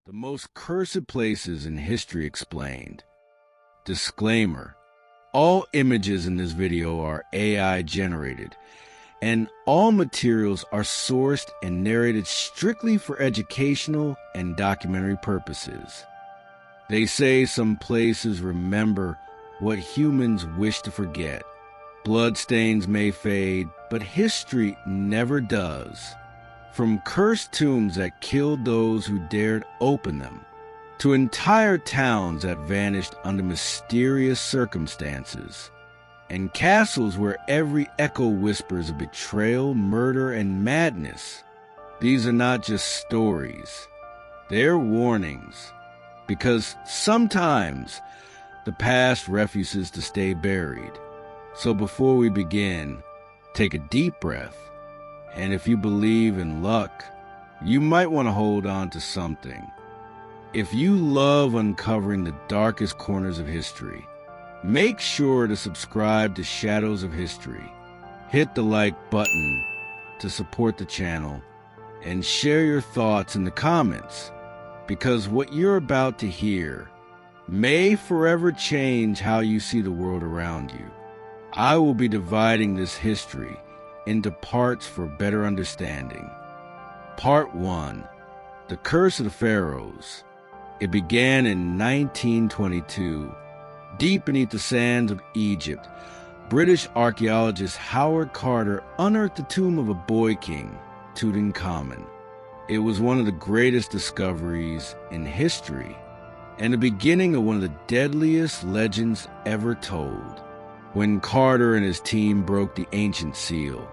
The most cursed places in history explained. Disclaimer: all images in this video are AI generated, and all materials are sourced and narrated strictly for educational and documentary purposes. They say some places remember what humans wish to forget. Bloodstains may fade, but history never does. From cursed tombs that killed those who dared open them, to entire towns that vanished under mysterious circumstances, and castles where every echo whispers of betrayal, murder, and madness. These are not just stories. They're warnings, because sometimes the past refuses to stay buried. So before we begin, take a deep breath. And if you believe in luck, you might want to hold on to something. If you love uncovering the darkest corners of history, make sure to subscribe to Shadows of History. Hit the like button to support the channel and share your thoughts in the comments, because what you're about to hear may forever change how you see the world around you. I will be dividing this history into parts for better understanding. Part 1. The Curse of the Pharaohs. It began in 1922. Deep beneath the sands of Egypt, British archaeologist Howard Carter unearthed the tomb of a boy king, Tutankhamun. It was one of the greatest discoveries in history, and the beginning of one of the deadliest legends ever told. When Carter and his team broke the ancient seal,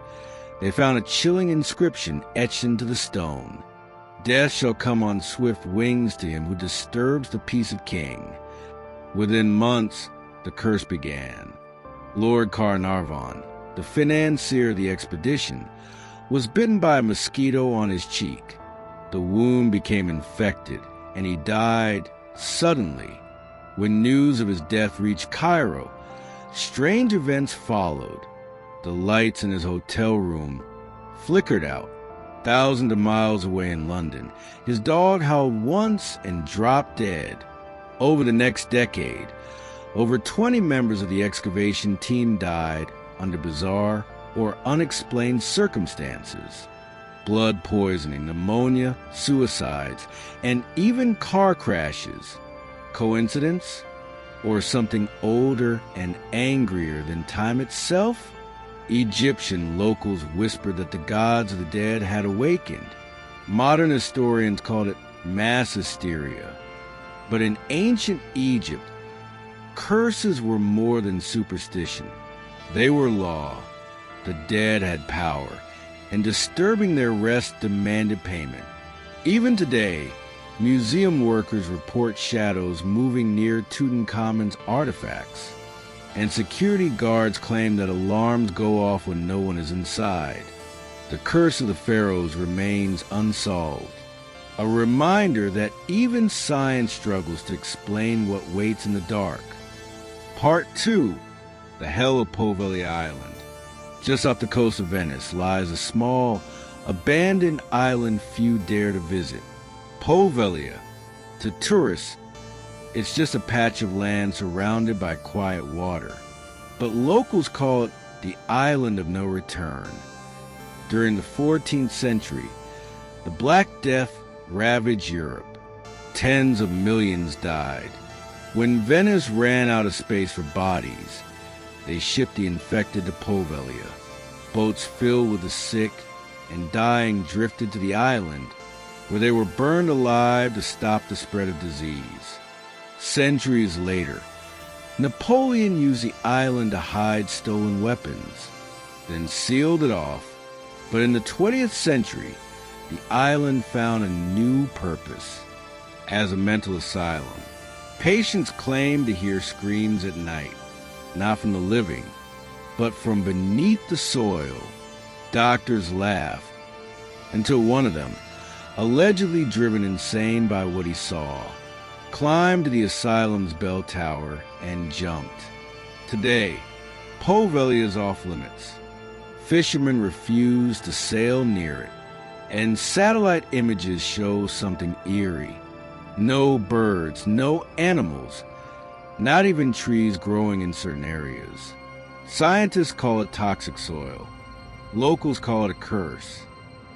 they found a chilling inscription etched into the stone. Death shall come on swift wings to him who disturbs the peace of king. Within months, the curse began. Lord Carnarvon, the financier of the expedition, was bitten by a mosquito on his cheek. The wound became infected, and he died suddenly. When news of his death reached Cairo, strange events followed. The lights in his hotel room flickered out. Thousands of miles away in London, his dog howled once and dropped dead. Over the next decade, over 20 members of the excavation team died under bizarre or unexplained circumstances. Blood poisoning, pneumonia, suicides, and even car crashes. Coincidence? Or something older and angrier than time itself? Egyptian locals whispered that the gods of the dead had awakened. Modern historians called it mass hysteria. But in ancient Egypt, curses were more than superstition. They were law. The dead had power, and disturbing their rest demanded payment. Even today, museum workers report shadows moving near Tutankhamun's artifacts, and security guards claim that alarms go off when no one is inside. The curse of the pharaohs remains unsolved, a reminder that even science struggles to explain what waits in the dark. Part 2. The Hell of Pompeii Island. Just off the coast of Venice lies a small, abandoned island few dare to visit. Pompeii. To tourists, it's just a patch of land surrounded by quiet water. But locals call it the Island of No Return. During the 14th century, the Black Death ravaged Europe. Tens of millions died. When Venice ran out of space for bodies, they shipped the infected to Pompeii. Boats filled with the sick and dying drifted to the island, where they were burned alive to stop the spread of disease. Centuries later, Napoleon used the island to hide stolen weapons, then sealed it off. But in the 20th century, the island found a new purpose. As a mental asylum, patients claimed to hear screams at night, not from the living, but from beneath the soil. Doctors laughed, until one of them, allegedly driven insane by what he saw, climbed to the asylum's bell tower and jumped. Today, Pompeii is off limits. Fishermen refuse to sail near it, and satellite images show something eerie. No birds, no animals, not even trees growing in certain areas. Scientists call it toxic soil. Locals call it a curse.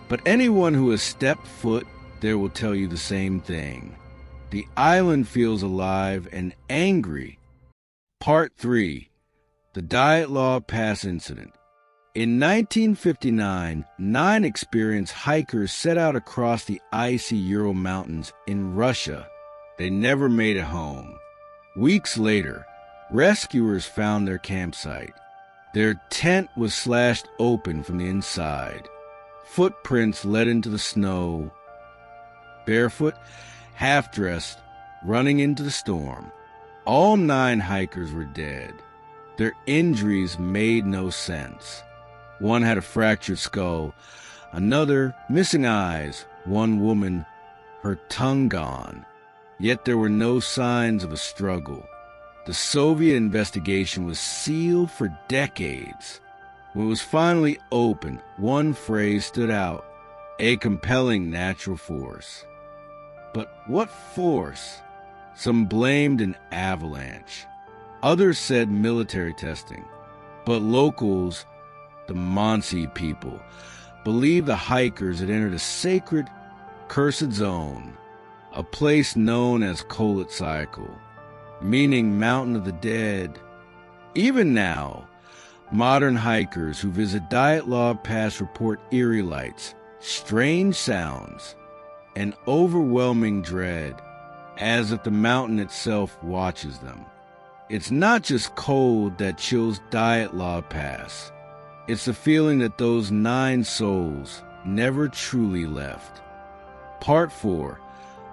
But anyone who has stepped foot there will tell you the same thing. The island feels alive and angry. Part 3. The Diet Law Pass Incident. In 1959, 9 experienced hikers set out across the icy Ural Mountains in Russia. They never made it home. Weeks later, rescuers found their campsite. Their tent was slashed open from the inside. Footprints led into the snow. Barefoot, half-dressed, running into the storm. All 9 hikers were dead. Their injuries made no sense. One had a fractured skull, another missing eyes, one woman, her tongue gone. Yet there were no signs of a struggle. The Soviet investigation was sealed for decades. When it was finally opened, one phrase stood out: a compelling natural force. But what force? Some blamed an avalanche. Others said military testing. But locals, the Mansi people, believed the hikers had entered a sacred, cursed zone, a place known as Kolet Cycle, meaning Mountain of the Dead. Even now, modern hikers who visit Diet Law Pass report eerie lights, strange sounds, and overwhelming dread, as if the mountain itself watches them. It's not just cold that chills Diet Law Pass. It's the feeling that those 9 souls never truly left. Part 4.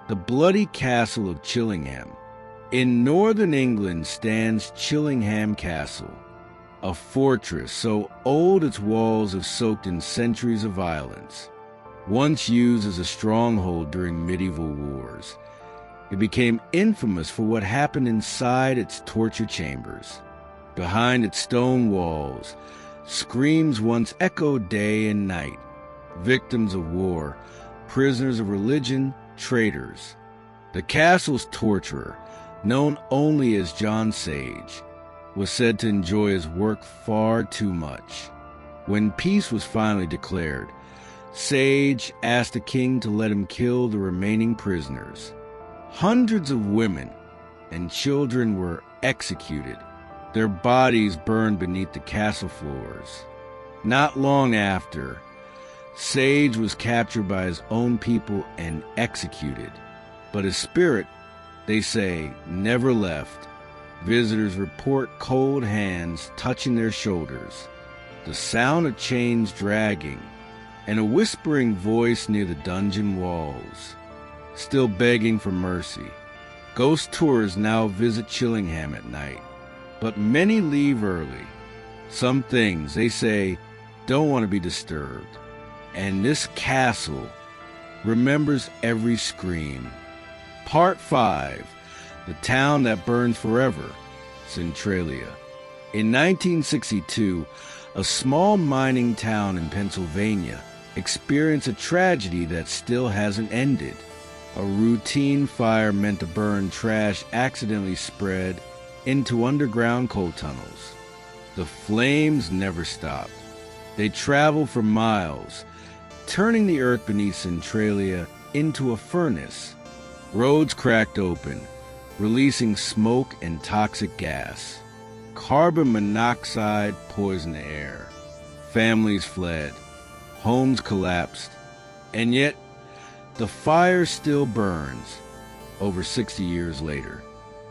The Bloody Castle of Chillingham. In northern England stands Chillingham Castle, a fortress so old its walls have soaked in centuries of violence. Once used as a stronghold during medieval wars, it became infamous for what happened inside its torture chambers. Behind its stone walls, screams once echoed day and night. Victims of war, prisoners of religion, traitors. The castle's torturer, known only as John Sage, was said to enjoy his work far too much. When peace was finally declared, Sage asked the king to let him kill the remaining prisoners. Hundreds of women and children were executed, their bodies burned beneath the castle floors. Not long after, Sage was captured by his own people and executed. But his spirit, they say, never left. Visitors report cold hands touching their shoulders, the sound of chains dragging, and a whispering voice near the dungeon walls, still begging for mercy. Ghost tours now visit Chillingham at night, but many leave early. Some things, they say, don't want to be disturbed. And this castle remembers every scream. Part 5. The Town That Burns Forever, Centralia. In 1962, a small mining town in Pennsylvania experienced a tragedy that still hasn't ended. A routine fire meant to burn trash accidentally spread into underground coal tunnels. The flames never stopped. They traveled for miles, turning the earth beneath Centralia into a furnace. Roads cracked open, releasing smoke and toxic gas. Carbon monoxide poisoned the air. Families fled. Homes collapsed. And yet, the fire still burns, over 60 years later.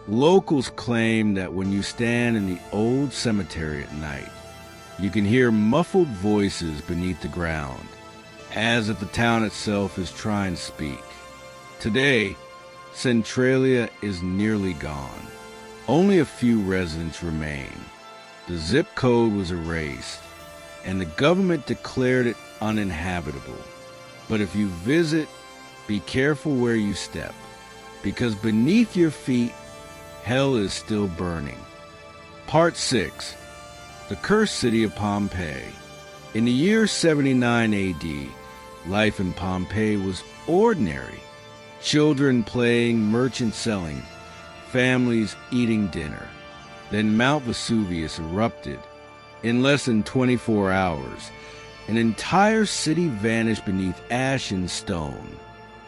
Locals claim that when you stand in the old cemetery at night, you can hear muffled voices beneath the ground, as if the town itself is trying to speak. Today, Centralia is nearly gone. Only a few residents remain. The zip code was erased, and the government declared it uninhabitable. But if you visit, be careful where you step, because beneath your feet, hell is still burning. Part 6. The Cursed City of Pompeii. In the year 79 AD, life in Pompeii was ordinary. Children playing, merchants selling, families eating dinner. Then Mount Vesuvius erupted. In less than 24 hours, an entire city vanished beneath ash and stone.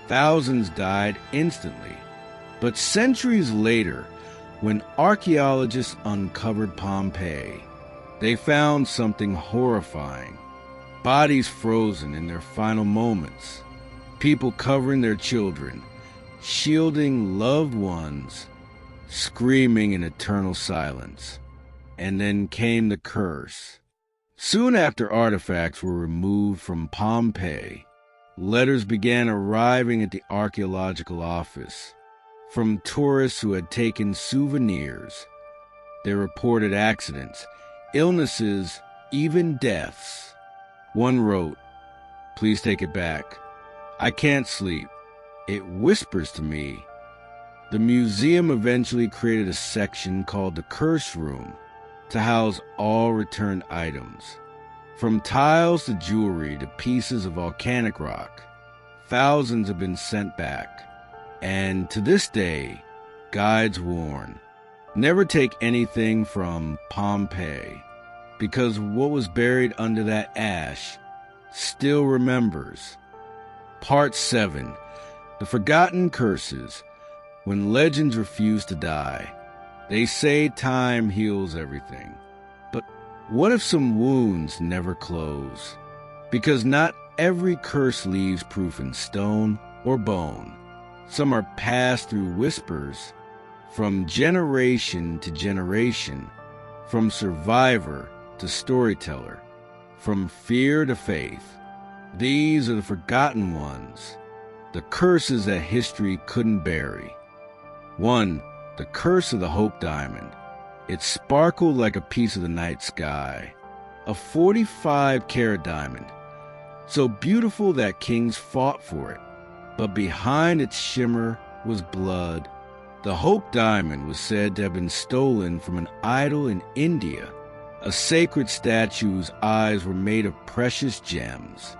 Thousands died instantly. But centuries later, when archaeologists uncovered Pompeii, they found something horrifying. Bodies frozen in their final moments. People covering their children, shielding loved ones, screaming in eternal silence. And then came the curse. Soon after artifacts were removed from Pompeii, letters began arriving at the archaeological office from tourists who had taken souvenirs. They reported accidents, illnesses, even deaths. One wrote, "Please take it back. I can't sleep. It whispers to me." The museum eventually created a section called the Curse Room to house all returned items. From tiles to jewelry to pieces of volcanic rock, thousands have been sent back. And to this day, guides warn, never take anything from Pompeii, because what was buried under that ash still remembers. Part 7. The Forgotten Curses. When legends refuse to die. They say time heals everything. But what if some wounds never close? Because not every curse leaves proof in stone or bone. Some are passed through whispers, from generation to generation, from survivor to storyteller, from fear to faith. These are the forgotten ones, the curses that history couldn't bury. 1. The curse of the Hope Diamond. It sparkled like a piece of the night sky. A 45-carat diamond, so beautiful that kings fought for it. But behind its shimmer was blood. The Hope Diamond was said to have been stolen from an idol in India, a sacred statue whose eyes were made of precious gems.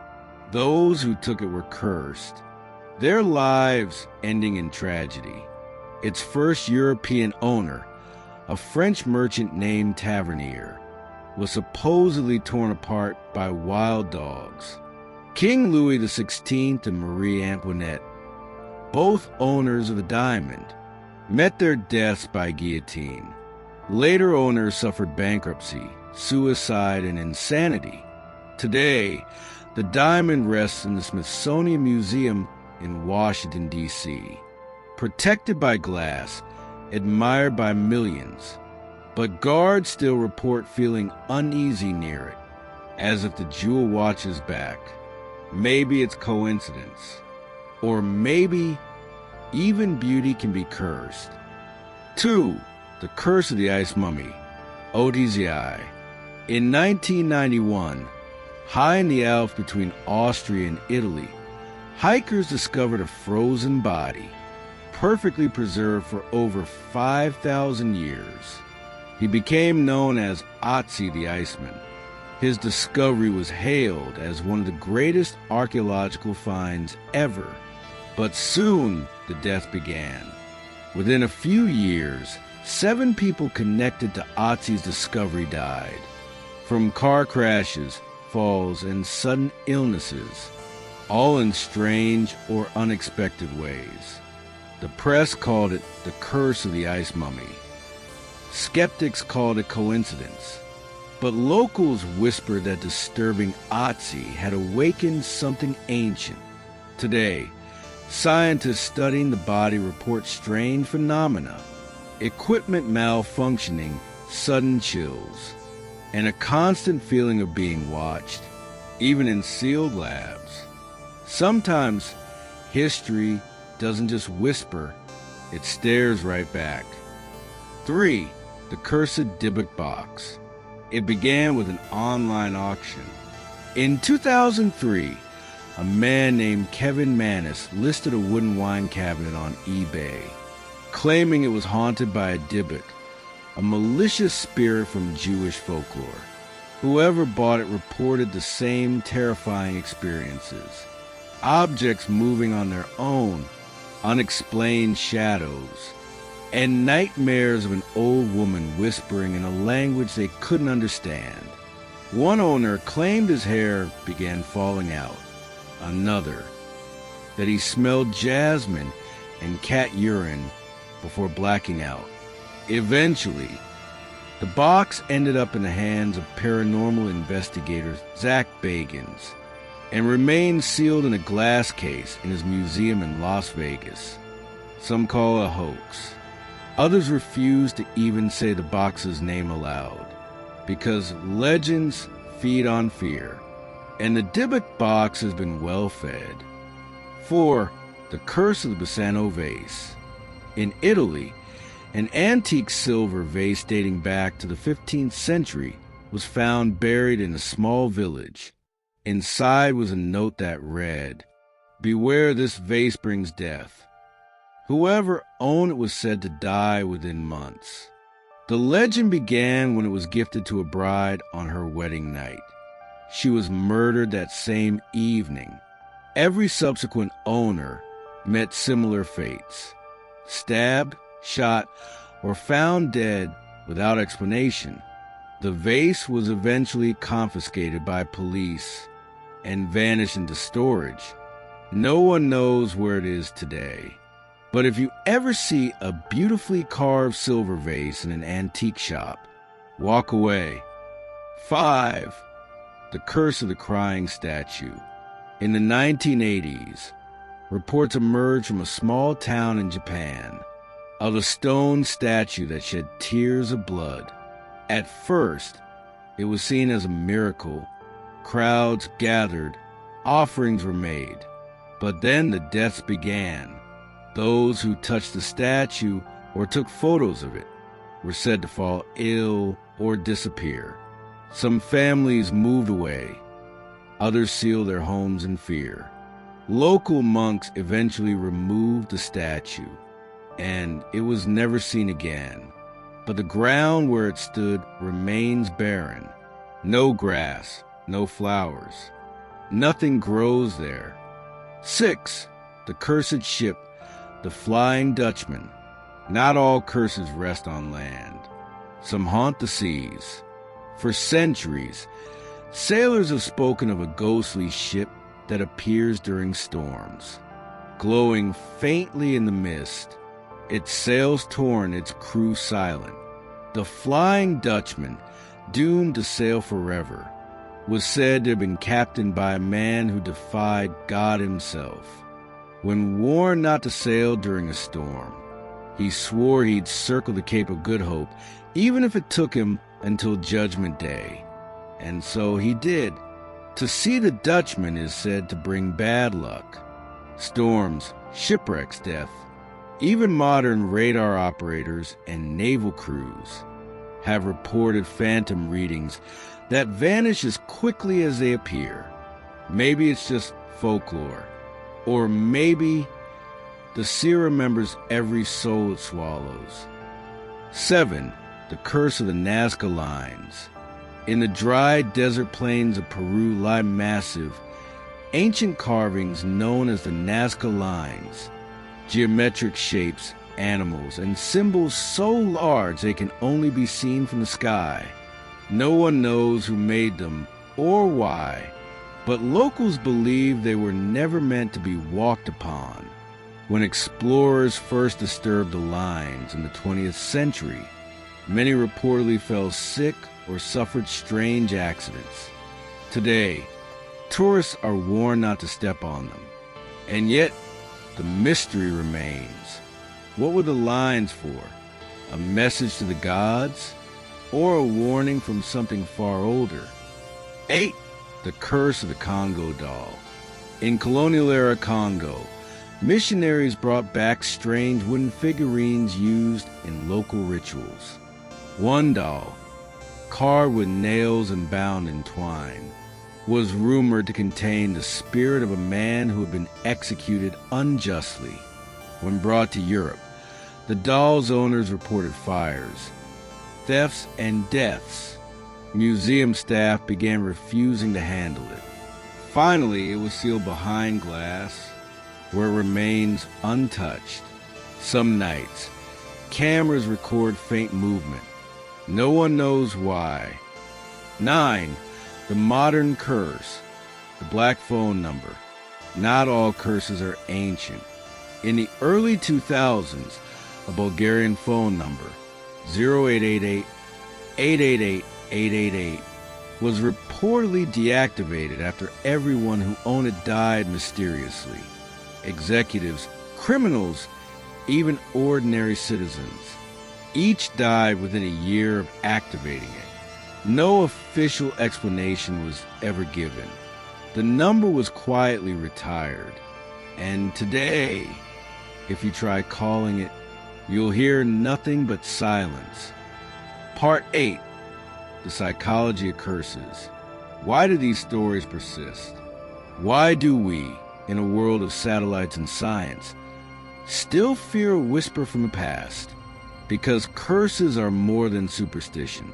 Those who took it were cursed, their lives ending in tragedy. Its first European owner, a French merchant named Tavernier, was supposedly torn apart by wild dogs. King Louis XVI and Marie Antoinette, both owners of the diamond, met their deaths by guillotine. Later owners suffered bankruptcy, suicide, and insanity. Today, the diamond rests in the Smithsonian Museum in Washington, D.C., protected by glass, admired by millions. But guards still report feeling uneasy near it, as if the jewel watches back. Maybe it's coincidence, or maybe even beauty can be cursed. 2. The Curse of the Ice Mummy, OTZI. In 1991, high in the Alps between Austria and Italy, hikers discovered a frozen body, perfectly preserved for over 5,000 years. He became known as Otzi the Iceman. His discovery was hailed as one of the greatest archaeological finds ever. But soon the death began. Within a few years, 7 people connected to Otzi's discovery died, from car crashes, falls, and sudden illnesses, all in strange or unexpected ways. The press called it the Curse of the Ice Mummy. Skeptics called it coincidence. But locals whispered that disturbing Otzi had awakened something ancient. Today, scientists studying the body report strange phenomena, equipment malfunctioning, sudden chills, and a constant feeling of being watched, even in sealed labs. Sometimes history doesn't just whisper, it stares right back. 3. The Cursed Dybbuk Box. It began with an online auction. In 2003, a man named Kevin Manis listed a wooden wine cabinet on eBay, claiming it was haunted by a Dybbuk, a malicious spirit from Jewish folklore. Whoever bought it reported the same terrifying experiences. Objects moving on their own, unexplained shadows, and nightmares of an old woman whispering in a language they couldn't understand. One owner claimed his hair began falling out. Another, that he smelled jasmine and cat urine before blacking out. Eventually, the box ended up in the hands of paranormal investigator Zach Bagans and remained sealed in a glass case in his museum in Las Vegas. Some call it a hoax. Others refuse to even say the box's name aloud, because legends feed on fear, and the Dybbuk box has been well fed. 4. The Curse of the Bassano Vase. In Italy, an antique silver vase dating back to the 15th century was found buried in a small village. Inside was a note that read, "Beware, this vase brings death." Whoever owned it was said to die within months. The legend began when it was gifted to a bride on her wedding night. She was murdered that same evening. Every subsequent owner met similar fates: stabbed, shot, or found dead without explanation. The vase was eventually confiscated by police and vanished into storage. No one knows where it is today. But if you ever see a beautifully carved silver vase in an antique shop, walk away. 5. The Curse of the Crying Statue. In the 1980s, reports emerged from a small town in Japan of a stone statue that shed tears of blood. At first, it was seen as a miracle. Crowds gathered, offerings were made, but then the deaths began. Those who touched the statue or took photos of it were said to fall ill or disappear. Some families moved away. Others sealed their homes in fear. Local monks eventually removed the statue, and it was never seen again. But the ground where it stood remains barren. No grass, no flowers. Nothing grows there. 6. The Cursed Ship, the Flying Dutchman. Not all curses rest on land. Some haunt the seas. For centuries, sailors have spoken of a ghostly ship that appears during storms. Glowing faintly in the mist, its sails torn, its crew silent. The Flying Dutchman, doomed to sail forever, was said to have been captained by a man who defied God himself. When warned not to sail during a storm, he swore he'd circle the Cape of Good Hope, even if it took him until Judgment Day. And so he did. To see the Dutchman is said to bring bad luck, storms, shipwrecks, death. Even modern radar operators and naval crews have reported phantom readings that vanish as quickly as they appear. Maybe it's just folklore. Or maybe the sea remembers every soul it swallows. 7. The Curse of the Nazca Lines. In the dry desert plains of Peru lie massive, ancient carvings known as the Nazca Lines. Geometric shapes, animals, and symbols so large they can only be seen from the sky. No one knows who made them or why, but locals believe they were never meant to be walked upon. When explorers first disturbed the lines in the 20th century, many reportedly fell sick or suffered strange accidents. Today, tourists are warned not to step on them, and yet the mystery remains. What were the lines for? A message to the gods? Or a warning from something far older? 8. The Curse of the Congo Doll. In colonial-era Congo, missionaries brought back strange wooden figurines used in local rituals. One doll, carved with nails and bound in twine, was rumored to contain the spirit of a man who had been executed unjustly. When brought to Europe, the doll's owners reported fires, thefts, and deaths. Museum staff began refusing to handle it. Finally, it was sealed behind glass, where it remains untouched. Some nights, cameras record faint movement. No one knows why. 9. The modern curse. The black phone number. Not all curses are ancient. In the early 2000s, a Bulgarian phone number, 0888-888-888, was reportedly deactivated after everyone who owned it died mysteriously. Executives, criminals, even ordinary citizens. Each died within a year of activating it. No official explanation was ever given. The number was quietly retired. And today, if you try calling it, you'll hear nothing but silence. Part 8. The psychology of curses. Why do these stories persist? Why do we, in a world of satellites and science, still fear a whisper from the past? Because curses are more than superstition.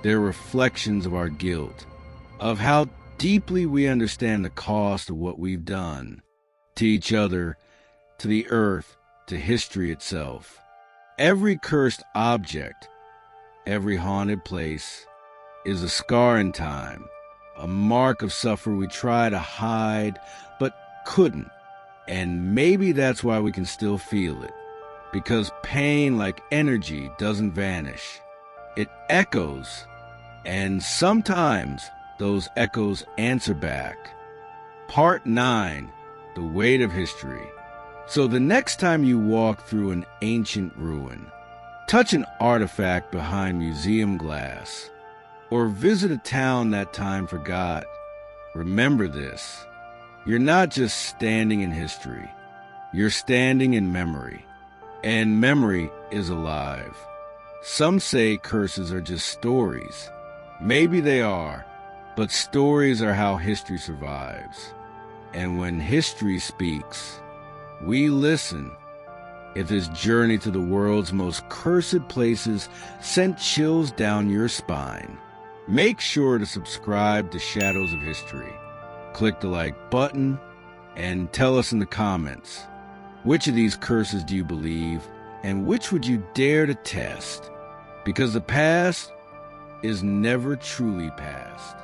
They're reflections of our guilt, of how deeply we understand the cost of what we've done to each other, to the earth, to history itself. Every cursed object, every haunted place, is a scar in time, a mark of suffering we try to hide but couldn't. And maybe that's why we can still feel it. Because pain, like energy, doesn't vanish. It echoes, and sometimes those echoes answer back. Part 9. The weight of history. So the next time you walk through an ancient ruin, touch an artifact behind museum glass, or visit a town that time forgot, remember this. You're not just standing in history. You're standing in memory. And memory is alive. Some say curses are just stories. Maybe they are, but stories are how history survives. And when history speaks, we listen. If this journey to the world's most cursed places sent chills down your spine, make sure to subscribe to Shadows of History. Click the like button and tell us in the comments, which of these curses do you believe and which would you dare to test? Because the past is never truly past.